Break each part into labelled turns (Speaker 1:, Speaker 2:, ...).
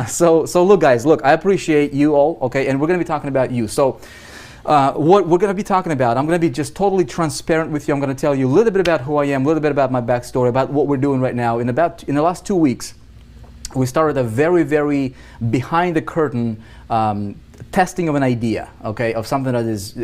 Speaker 1: So look, guys, look, I appreciate you all, okay, and we're going to be talking about you. So what we're going to be talking about, I'm going to be just totally transparent with you. I'm going to tell you a little bit about who I am, a little bit about my backstory, about what we're doing right now. In the last 2 weeks, we started a very behind the curtain testing of an idea, okay, of something that is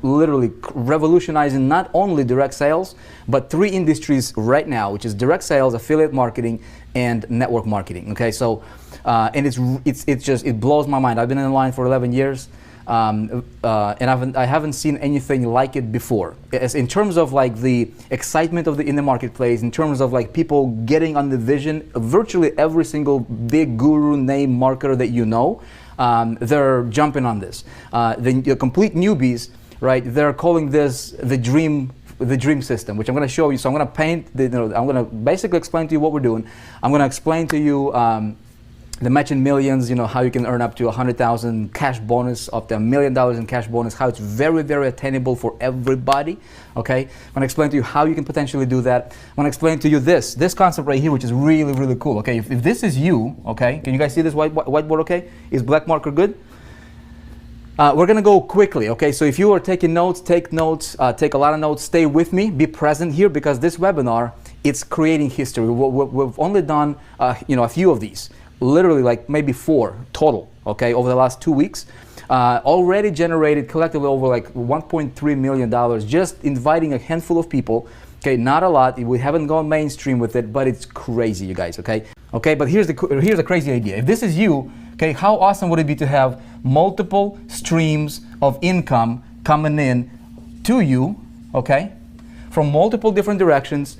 Speaker 1: literally revolutionizing not only direct sales, but 3 industries right now, which is direct sales, affiliate marketing, and network marketing. Okay, so and it blows my mind. I've been in line for 11 years. And I haven't seen anything like it before. As in terms of like the excitement of in the marketplace, in terms of like people getting on the vision, virtually every single big guru, name, marketer that you know, they're jumping on this. The complete newbies, right? They're calling this the dream system, which I'm going to show you. So I'm going to paint. I'm going to basically explain to you what we're doing. I'm going to explain to you. The match in millions, how you can earn up to 100,000 cash bonus, up to $1 million in cash bonus, how it's very attainable for everybody, okay? I'm gonna explain to you how you can potentially do that. I'm gonna explain to you this concept right here, which is really cool, okay? If this is you, okay, can you guys see this whiteboard, okay? Is black marker good? We're gonna go quickly, okay? So if you are taking notes, take notes, take a lot of notes, stay with me, be present here, because this webinar, it's creating history. We've only done, a few of these. Literally like maybe 4 total, okay, over the last 2 weeks. Already generated collectively over like $1.3 million, just inviting a handful of people, okay, not a lot. We haven't gone mainstream with it, but it's crazy, you guys, okay? Okay, but here's a crazy idea. If this is you, okay, how awesome would it be to have multiple streams of income coming in to you, okay, from multiple different directions,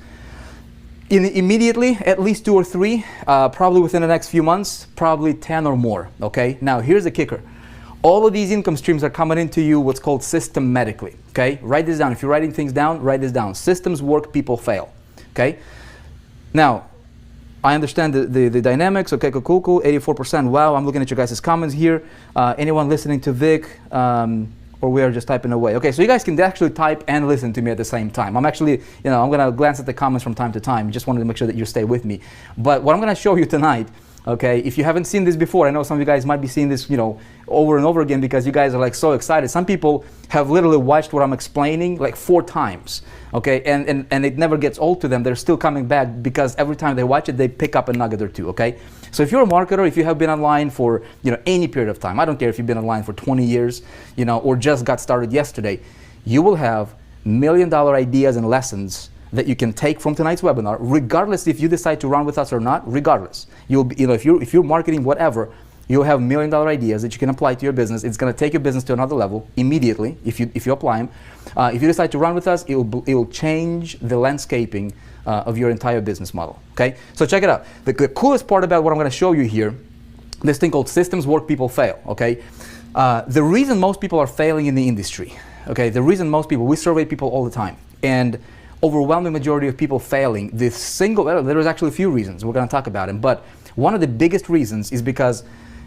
Speaker 1: immediately, at least 2 or 3, probably within the next few months, probably 10 or more, okay? Now, here's the kicker. All of these income streams are coming into you what's called systematically, okay? Write this down. If you're writing things down, write this down. Systems work, people fail, okay? Now, I understand the dynamics, okay, cool, 84%. Wow, I'm looking at your guys' comments here. Anyone listening to Vic? Or we are just typing away. Okay, so you guys can actually type and listen to me at the same time. I'm actually, I'm gonna glance at the comments from time to time. Just wanted to make sure that you stay with me. But what I'm gonna show you tonight, okay, if you haven't seen this before, I know some of you guys might be seeing this, over and over again because you guys are like so excited. Some people have literally watched what I'm explaining like 4 times, okay, and it never gets old to them. They're still coming back because every time they watch it, they pick up a nugget or two, okay? So if you're a marketer, if you have been online for any period of time, I don't care if you've been online for 20 years, or just got started yesterday, you will have $1 million ideas and lessons that you can take from tonight's webinar, regardless if you decide to run with us or not. Regardless, you'll be, if you're marketing whatever, you'll have $1 million ideas that you can apply to your business. It's going to take your business to another level immediately if you apply them. If you decide to run with us, it will change the landscaping of your entire business model. Okay, so check it out. The coolest part about what I'm going to show you here, this thing called systems work, people fail. Okay, the reason most people are failing in the industry, okay, the reason most people, we survey people all the time, and overwhelming majority of people failing, there's actually a few reasons, we're going to talk about them, but one of the biggest reasons is because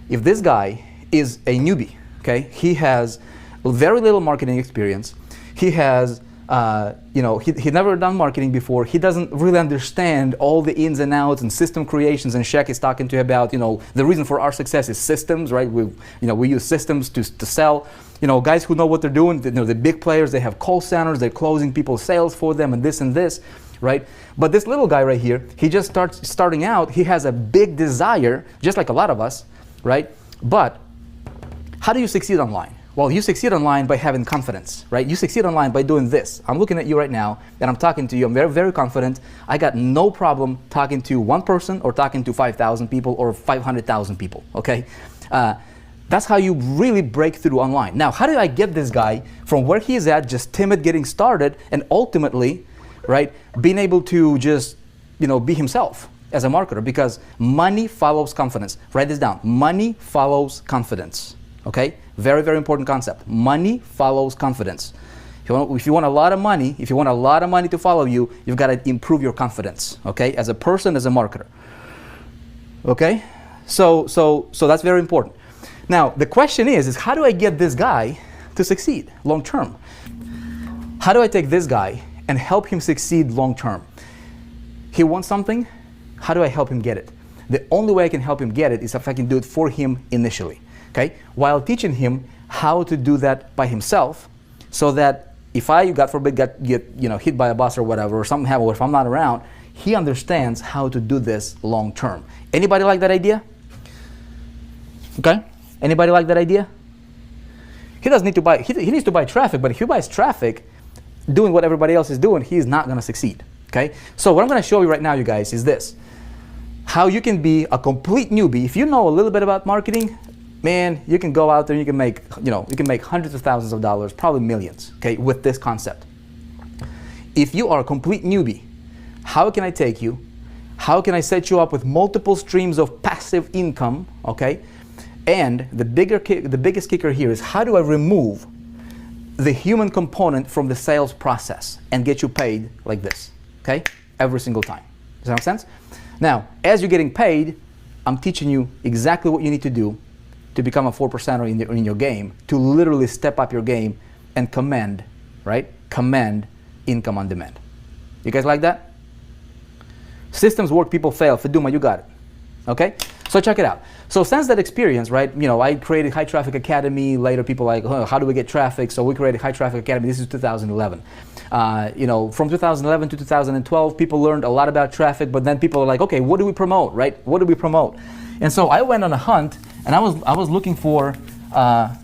Speaker 1: if this guy is a newbie, okay, he has very little marketing experience, he has he'd never done marketing before. He doesn't really understand all the ins and outs and system creations. And Shaq is talking to you about, the reason for our success is systems, right? We use systems to sell. Guys who know what they're doing, the big players, they have call centers, they're closing people's sales for them and this, right? But this little guy right here, he just starting out, he has a big desire, just like a lot of us, right? But how do you succeed online? Well, you succeed online by having confidence, right? You succeed online by doing this. I'm looking at you right now and I'm talking to you. I'm very confident. I got no problem talking to one person or talking to 5,000 people or 500,000 people, okay? That's how you really break through online. Now, how did I get this guy from where he is at, just timid, getting started, and ultimately, right, being able to just, be himself as a marketer? Because money follows confidence. Write this down. Money follows confidence. Okay? Very important concept. Money follows confidence. If you want a lot of money, to follow you, you've got to improve your confidence. Okay? As a person, as a marketer. Okay? So that's very important. Now, the question is how do I get this guy to succeed long term? How do I take this guy and help him succeed long term? He wants something. How do I help him get it? The only way I can help him get it is if I can do it for him initially, okay? While teaching him how to do that by himself, so that if I, God forbid, get hit by a bus or whatever, or something happens, or if I'm not around, he understands how to do this long term. Anybody like that idea? Okay? Anybody like that idea? He doesn't need to buy, he needs to buy traffic, but if he buys traffic doing what everybody else is doing, he's not going to succeed. Okay? So what I'm going to show you right now, you guys, is this. How you can be a complete newbie. If you know a little bit about marketing, man, you can go out there and you can make, you can make hundreds of thousands of dollars, probably millions, okay, with this concept. If you are a complete newbie, how can I take you? How can I set you up with multiple streams of passive income, okay? And the biggest kicker here is, how do I remove the human component from the sales process and get you paid like this, okay? Every single time. Does that make sense? Now, as you're getting paid, I'm teaching you exactly what you need to do to become a 4%er in your game, to literally step up your game and command, right? Command income on demand. You guys like that? Systems work, people fail. Feduma, you got it. Okay? So check it out. So since that experience, right, I created High Traffic Academy. Later people like, oh, how do we get traffic? So we created High Traffic Academy. This is 2011. From 2011 to 2012, people learned a lot about traffic, but then people are like, okay, what do we promote, right? What do we promote? And so I went on a hunt, and I was looking for a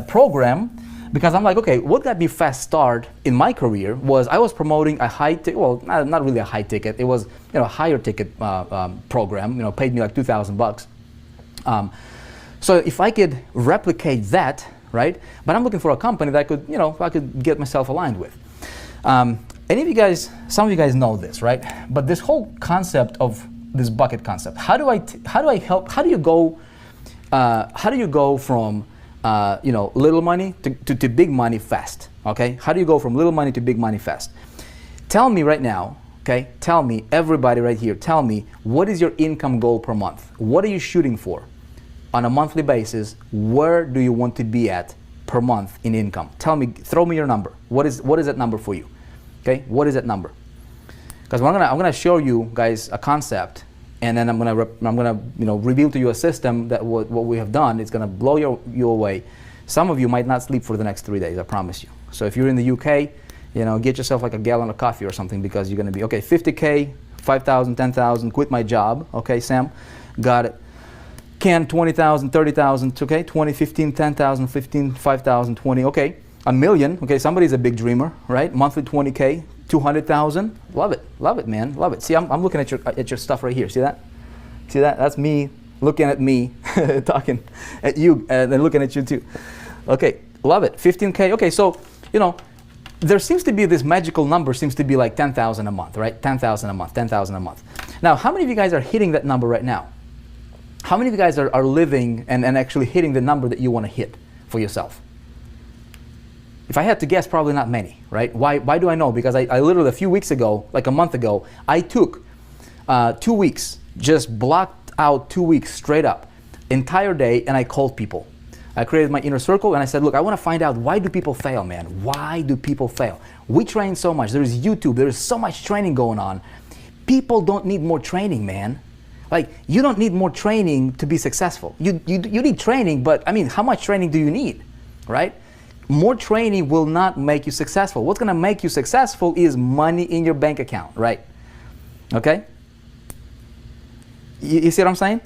Speaker 1: program, because I'm like, okay, what got me fast start in my career was I was promoting a high ticket, well, not really a high ticket, it was a higher ticket program, paid me like $2,000 bucks. So if I could replicate that, right? But I'm looking for a company that I could get myself aligned with. Any of you guys, some of you guys know this, right? But this whole concept of this bucket concept, how do you go from little money to big money fast, okay? How do you go from little money to big money fast? Tell me right now, okay? Tell me, everybody right here, tell me, what is your income goal per month? What are you shooting for? On a monthly basis, where do you want to be at per month in income? Tell me, throw me your number. What is that number for you? Okay, what is that number? Because I'm gonna show you guys a concept, and then I'm gonna reveal to you a system that what we have done is gonna blow you away. Some of you might not sleep for the next 3 days, I promise you. So if you're in the UK, get yourself like a gallon of coffee or something, because you're gonna be okay. 50K, 5,000, 10,000. Quit my job. Okay, Sam, got it. Can 20,000, 30,000. Okay, 20, 15, 10,000, 15, 5,000, 20. Okay, a million. Okay, somebody's a big dreamer, right? Monthly 20K. 200,000, love it, man, love it. See, I'm looking at your stuff right here. See that? See that? That's me looking at me, talking at you, and then looking at you too. Okay, love it. 15K. Okay, so there seems to be this magical number, seems to be like 10,000 a month, right? 10,000 a month, 10,000 a month. Now, how many of you guys are hitting that number right now? How many of you guys are living and actually hitting the number that you want to hit for yourself? If I had to guess, probably not many, right? Why do I know? Because I literally, a few weeks ago, like a month ago, I took 2 weeks, just blocked out 2 weeks straight up, entire day, and I called people. I created my inner circle, and I said, look, I want to find out, why do people fail, man? Why do people fail? We train so much. There is YouTube. There is so much training going on. People don't need more training, man. Like, you don't need more training to be successful. You need training, but I mean, how much training do you need, right? More training will not make you successful. What's going to make you successful is money in your bank account, right? Okay? You see what I'm saying?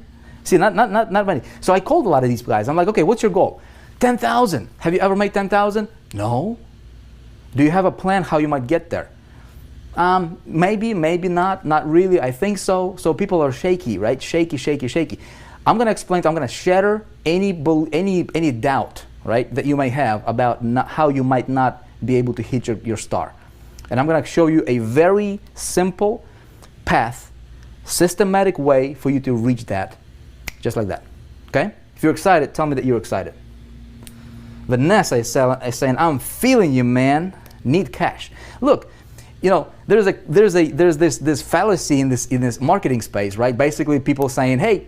Speaker 1: See, not money. So I called a lot of these guys. I'm like, okay, what's your goal? 10,000. Have you ever made 10,000? No. Do you have a plan how you might get there? Maybe, maybe not. Not really. I think so. So people are shaky, right? Shaky, shaky, shaky. I'm going to explain. I'm going to shatter any doubt, right, that you may have about how you might not be able to hit your star. And I'm going to show you a very simple path, systematic way for you to reach that, just like that. Okay? If you're excited, tell me that you're excited. Vanessa is saying, I'm feeling you, man. Need cash. Look, there's this fallacy in this marketing space, right? Basically, people saying, hey,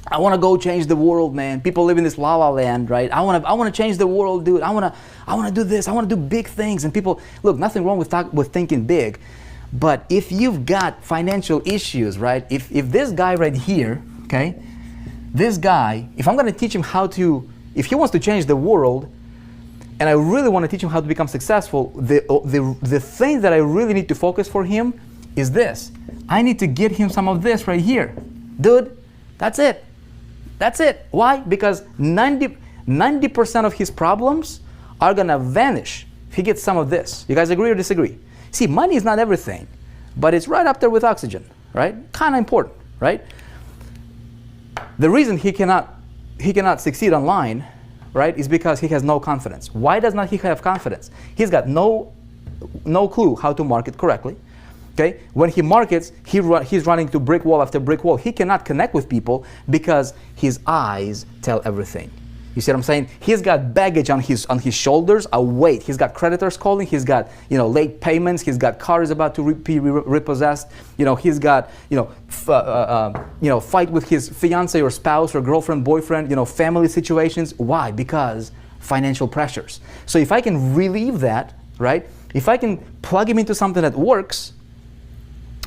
Speaker 1: I want to go change the world, man. People live in this la la land, right? I want to change the world, dude. I want to do this. I want to do big things. And people, look, nothing wrong with thinking big, But if you've got financial issues, right? If this guy right here, okay, this guy, if I'm going to teach him how to, if he wants to change the world, and I really want to teach him how to become successful, the thing that I really need to focus for him is this. I need to get him some of this right here. Dude, that's it. That's it. Why? Because 90% of his problems are going to vanish if he gets some of this. You guys agree or disagree? See, money is not everything, but it's right up there with oxygen, right? Kind of important, right? The reason he cannot succeed online, right, is because he has no confidence. Why does not he have confidence? He's got no clue how to market correctly. Okay? When he markets, he's running to brick wall after brick wall. He cannot connect with people because his eyes tell everything. You see what I'm saying? He's got baggage on his shoulders, a weight. He's got creditors calling. He's got late payments. He's got cars about to be repossessed. He's got fight with his fiance or spouse or girlfriend, boyfriend. Family situations. Why? Because financial pressures. So if I can relieve that, right? If I can plug him into something that works,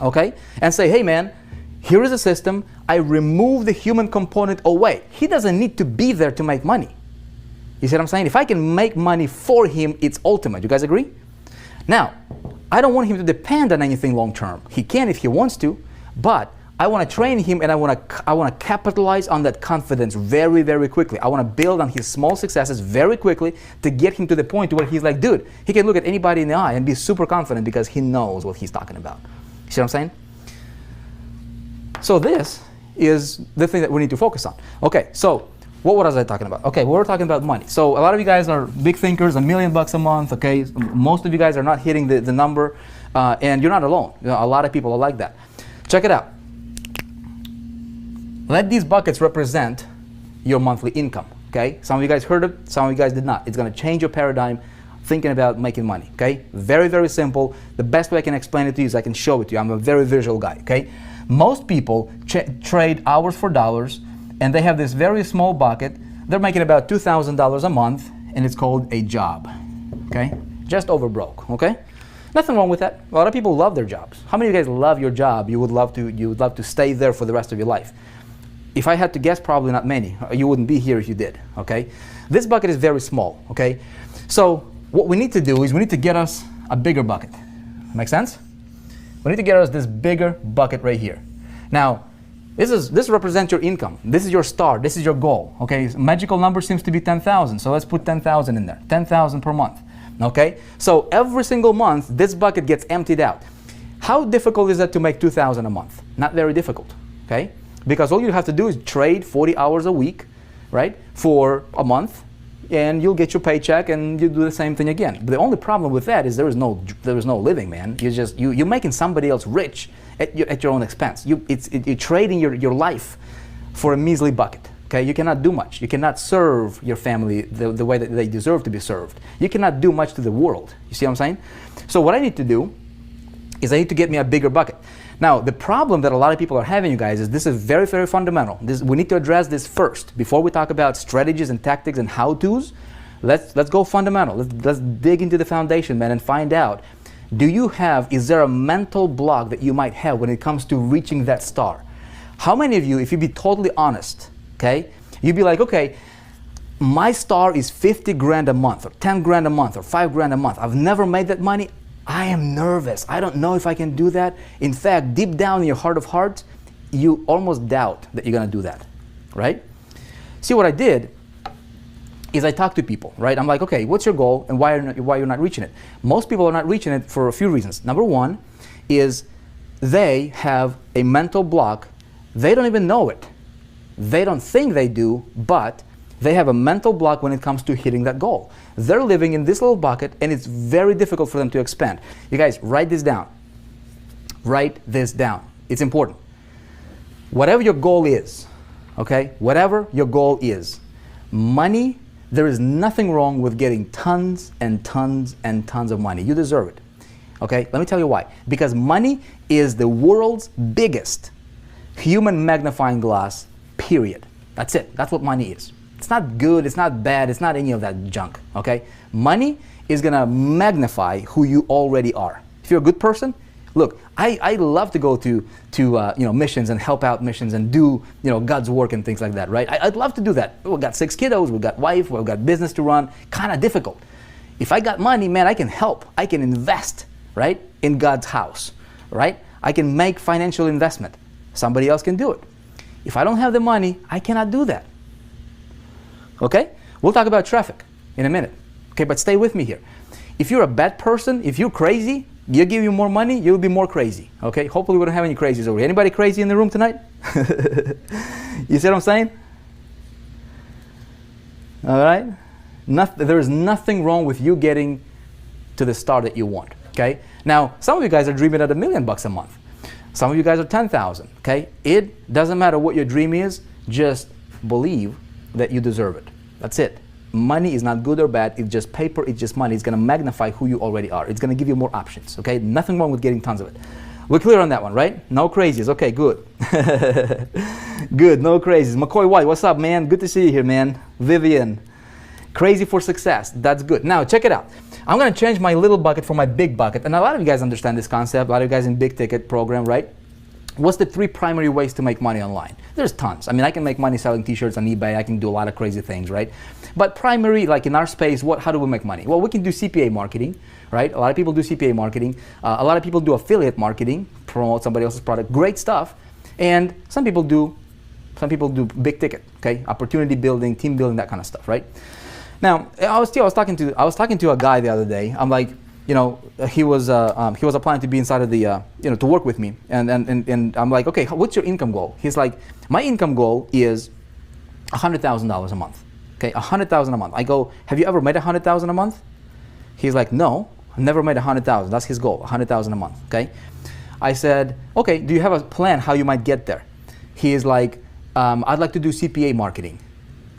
Speaker 1: okay, and say, hey man, here is a system. I remove the human component away. He doesn't need to be there to make money. You see what I'm saying? If I can make money for him, it's ultimate. You guys agree? Now, I don't want him to depend on anything long term. He can if he wants to, but I want to train him and I want to capitalize on that confidence very, very quickly. I want to build on his small successes very quickly to get him to the point where he's like, dude, he can look at anybody in the eye and be super confident because he knows what he's talking about. You see what I'm saying? So this is the thing that we need to focus on. Okay, so what was I talking about? Okay, we were talking about money. So a lot of you guys are big thinkers, $1 million a month, okay? Most of you guys are not hitting the number, and you're not alone. A lot of people are like that. Check it out. Let these buckets represent your monthly income, okay? Some of you guys heard it, some of you guys did not. It's gonna change your paradigm thinking about making money, okay? Very, very simple. The best way I can explain it to you is I can show it to you. I'm a very visual guy, okay? Most people trade hours for dollars, and they have this very small bucket. They're making about $2,000 a month, and it's called a job, okay? Just over broke, okay? Nothing wrong with that. A lot of people love their jobs. How many of you guys love your job? You would love to stay there for the rest of your life. If I had to guess, probably not many. You wouldn't be here if you did, okay? This bucket is very small, okay? So what we need to do is we need to get us a bigger bucket. Make sense? We need to get us this bigger bucket right here. Now, this represents your income. This is your star. This is your goal. Okay, magical number seems to be 10,000. So let's put 10,000 in there. 10,000 per month. Okay, so every single month this bucket gets emptied out. How difficult is that to make 2,000 a month? Not very difficult. Okay, because all you have to do is trade 40 hours a week, right, for a month, and you'll get your paycheck and you do the same thing again. But the only problem with that is there is no living, man. You're making somebody else rich at your own expense. You're trading your life for a measly bucket. Okay, you cannot do much. You cannot serve your family the way that they deserve to be served. You cannot do much to the world. You see what I'm saying? So what I need to do is I need to get me a bigger bucket. Now, the problem that a lot of people are having, you guys, is this is very, very fundamental. We need to address this first. Before we talk about strategies and tactics and how-tos, let's go fundamental. Let's dig into the foundation, man, and find out, is there a mental block that you might have when it comes to reaching that star? How many of you, if you be totally honest, okay, you'd be like, okay, my star is 50 grand a month, or 10 grand a month, or 5 grand a month. I've never made that money. I am nervous. I don't know if I can do that. In fact, deep down in your heart of hearts, you almost doubt that you're going to do that, right? See, what I did is I talked to people, right? I'm like, okay, what's your goal and why you're not reaching it? Most people are not reaching it for a few reasons. Number one is they have a mental block. They don't even know it. They don't think they do, but they have a mental block when it comes to hitting that goal. They're living in this little bucket, and it's very difficult for them to expand. You guys, write this down. Write this down. It's important. Whatever your goal is, okay? Whatever your goal is, money, there is nothing wrong with getting tons and tons and tons of money. You deserve it, okay? Let me tell you why. Because money is the world's biggest human magnifying glass, period. That's it. That's what money is. It's not good, it's not bad, it's not any of that junk, okay? Money is gonna magnify who you already are. If you're a good person, Look, I love to go to missions and help out missions and do God's work and things like that, right? I'd love to do that. We've got 6 kiddos, we've got wife, we've got business to run. Kind of difficult. If I got money, man, I can help. I can invest, right, in God's house, right? I can make financial investment. Somebody else can do it. If I don't have the money, I cannot do that. Okay? We'll talk about traffic in a minute. Okay, but stay with me here. If you're a bad person, if you're crazy, you give you more money, you'll be more crazy. Okay? Hopefully we don't have any crazies over here. Anybody crazy in the room tonight? You see what I'm saying? All right? There is nothing wrong with you getting to the star that you want. Okay? Now, some of you guys are dreaming at $1 million a month. Some of you guys are 10,000. Okay? It doesn't matter what your dream is. Just believe that you deserve it. That's it. Money is not good or bad. It's just paper. It's just money. It's going to magnify who you already are. It's going to give you more options. Okay? Nothing wrong with getting tons of it. We're clear on that one, right? No crazies. Okay, good. Good. No crazies. McCoy White, what's up, man? Good to see you here, man. Vivian, crazy for success. That's good. Now, check it out. I'm going to change my little bucket for my big bucket. And a lot of you guys understand this concept. A lot of you guys in big ticket program, right? What's the 3 primary ways to make money online? There's tons. I mean, I can make money selling t-shirts on eBay. I can do a lot of crazy things, right? But primary, like in our space, how do we make money? Well, we can do CPA marketing, right? A lot of people do CPA marketing. A lot of people do affiliate marketing, promote somebody else's product. Great stuff. And some people do big ticket, okay? Opportunity building, team building, that kind of stuff, right? Now, I was talking to a guy the other day. I'm like, he was applying to be inside of the, to work with me. And I'm like, okay, what's your income goal? He's like, my income goal is $100,000 a month. Okay, $100,000 a month. I go, have you ever made $100,000 a month? He's like, no, I've never made $100,000. That's his goal, $100,000 a month. Okay. I said, okay, do you have a plan how you might get there? He is like, I'd like to do CPA marketing.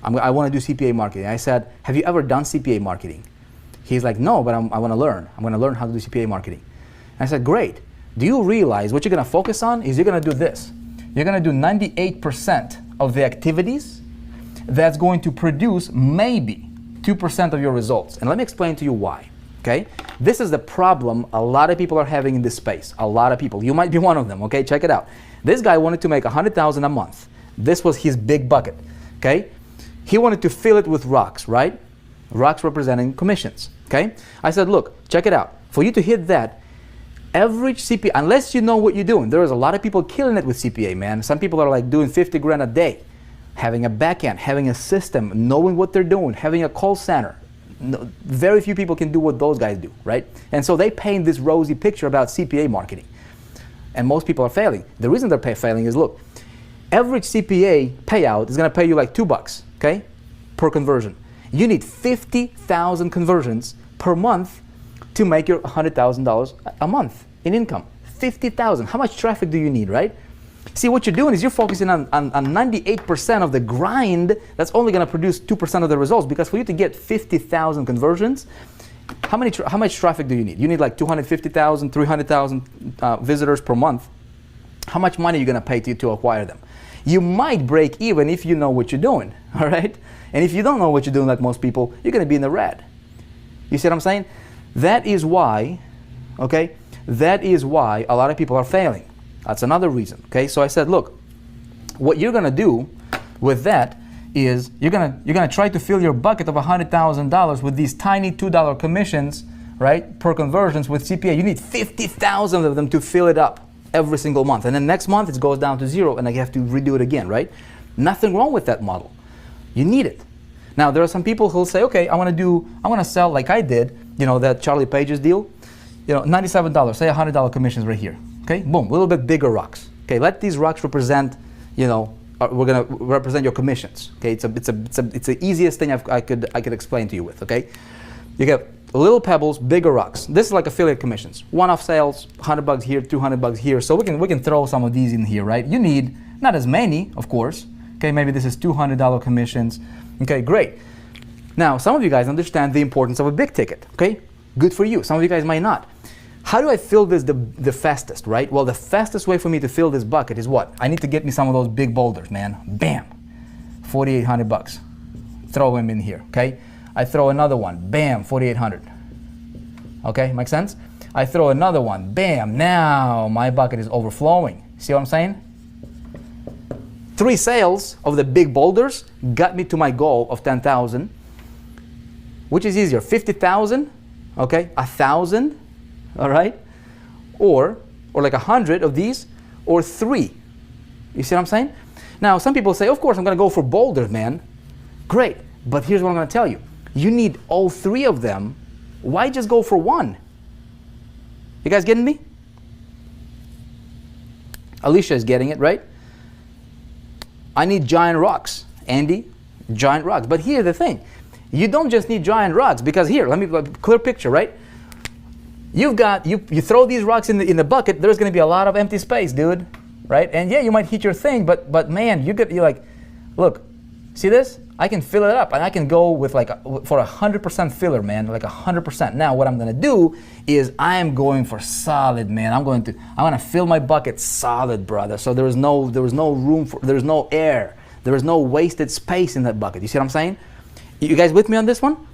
Speaker 1: I want to do CPA marketing. I said, have you ever done CPA marketing? He's like, no, but I want to learn. I'm going to learn how to do CPA marketing. And I said, great. Do you realize what you're going to focus on is you're going to do this. You're going to do 98% of the activities that's going to produce maybe 2% of your results. And let me explain to you why. Okay? This is the problem a lot of people are having in this space. A lot of people. You might be one of them. Okay? Check it out. This guy wanted to make $100,000 a month. This was his big bucket. Okay? He wanted to fill it with rocks, right? Rocks representing commissions. Okay? I said, look, check it out. For you to hit that, average CPA, unless you know what you're doing, there is a lot of people killing it with CPA, man. Some people are like doing 50 grand a day, having a back end, having a system, knowing what they're doing, having a call center. No, very few people can do what those guys do, right? And so they paint this rosy picture about CPA marketing. And most people are failing. The reason they're failing is, look, average CPA payout is going to pay you like $2, okay, per conversion. You need 50,000 conversions per month to make your $100,000 a month in income. 50,000. How much traffic do you need, right? See, what you're doing is you're focusing on 98% of the grind that's only going to produce 2% of the results, because for you to get 50,000 conversions, how much traffic do you need? You need like 250,000, 300,000 visitors per month. How much money are you going to pay to acquire them? You might break even if you know what you're doing, all right? And if you don't know what you're doing, like most people, you're going to be in the red. You see what I'm saying? That is why, okay, that is why a lot of people are failing. That's another reason, okay? So I said, look, what you're going to do with that is you're gonna try to fill your bucket of $100,000 with these tiny $2 commissions, right, per conversions with CPA. You need 50,000 of them to fill it up every single month. And then next month it goes down to 0 and I have to redo it again, right? Nothing wrong with that model. You need it. Now, there are some people who'll say, okay, I want to sell like I did, that Charlie Page's deal, $97, say $100 commissions right here. Okay, boom, a little bit bigger rocks. Okay, let these rocks represent, we're gonna represent your commissions. Okay, it's the easiest thing I could explain to you with. Okay, you get little pebbles, bigger rocks. This is like affiliate commissions. One-off sales, $100 here, $200 here. So we can throw some of these in here, right? You need not as many, of course. Okay, maybe this is $200 commissions. Okay, great. Now, some of you guys understand the importance of a big ticket. Okay, good for you. Some of you guys might not. How do I fill this the fastest, right? Well, the fastest way for me to fill this bucket is what? I need to get me some of those big boulders, man. Bam, $4,800. Throw them in here, okay? I throw another one, bam, $4,800. Okay, make sense? I throw another one. Bam, now my bucket is overflowing. See what I'm saying? 3 sales of the big boulders got me to my goal of 10,000. Which is easier, 50,000, okay, 1,000, all right, or like 100 of these, or 3. You see what I'm saying? Now, some people say, of course, I'm going to go for boulders, man. Great, but here's what I'm going to tell you. You need all 3 of them. Why just go for 1? You guys getting me? Alicia is getting it, right? I need giant rocks. Andy, giant rocks. But here's the thing. You don't just need giant rocks, because here, let me clear picture, right? You throw these rocks in the bucket, there's going to be a lot of empty space, dude, right? And yeah, you might hit your thing, but man, you're like, look, see this? I can fill it up, and I can go with for 100% filler, man, like 100%. Now, what I'm going to do is I am going for solid, man. I'm going to fill my bucket solid, brother. So there is no room for, there's no air, there is no wasted space in that bucket. You see what I'm saying? You guys with me on this one?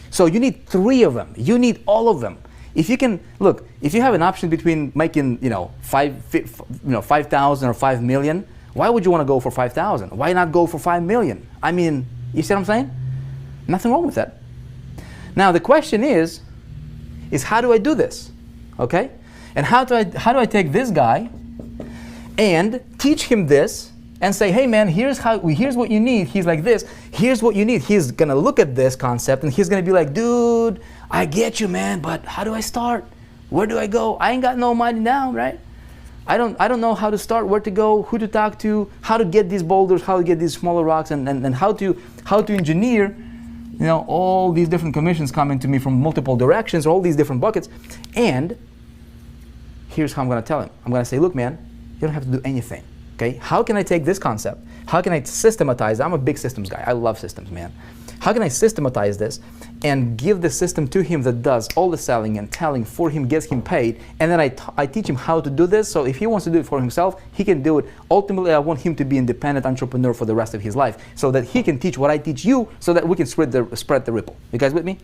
Speaker 1: So you need 3 of them. You need all of them. If you can, look, if you have an option between making, 5,000 or 5 million, why would you want to go for 5,000? Why not go for 5 million? I mean, you see what I'm saying? Nothing wrong with that. Now the question is how do I do this? Okay? And how do I take this guy and teach him this and say, hey man, here's what you need. He's like this, here's what you need. He's gonna look at this concept and he's gonna be like, dude, I get you, man, but how do I start? Where do I go? I ain't got no money now, right? I don't know how to start, where to go, who to talk to, how to get these boulders, how to get these smaller rocks, and how to engineer, all these different commissions coming to me from multiple directions, all these different buckets. And here's how I'm gonna tell him. I'm gonna say, look, man, you don't have to do anything. Okay, how can I take this concept? How can I systematize? I'm a big systems guy. I love systems, man. How can I systematize this and give the system to him that does all the selling and telling for him, gets him paid, and then I teach him how to do this, so if he wants to do it for himself, he can do it. Ultimately, I want him to be an independent entrepreneur for the rest of his life, so that he can teach what I teach you, so that we can spread the ripple. You guys with me?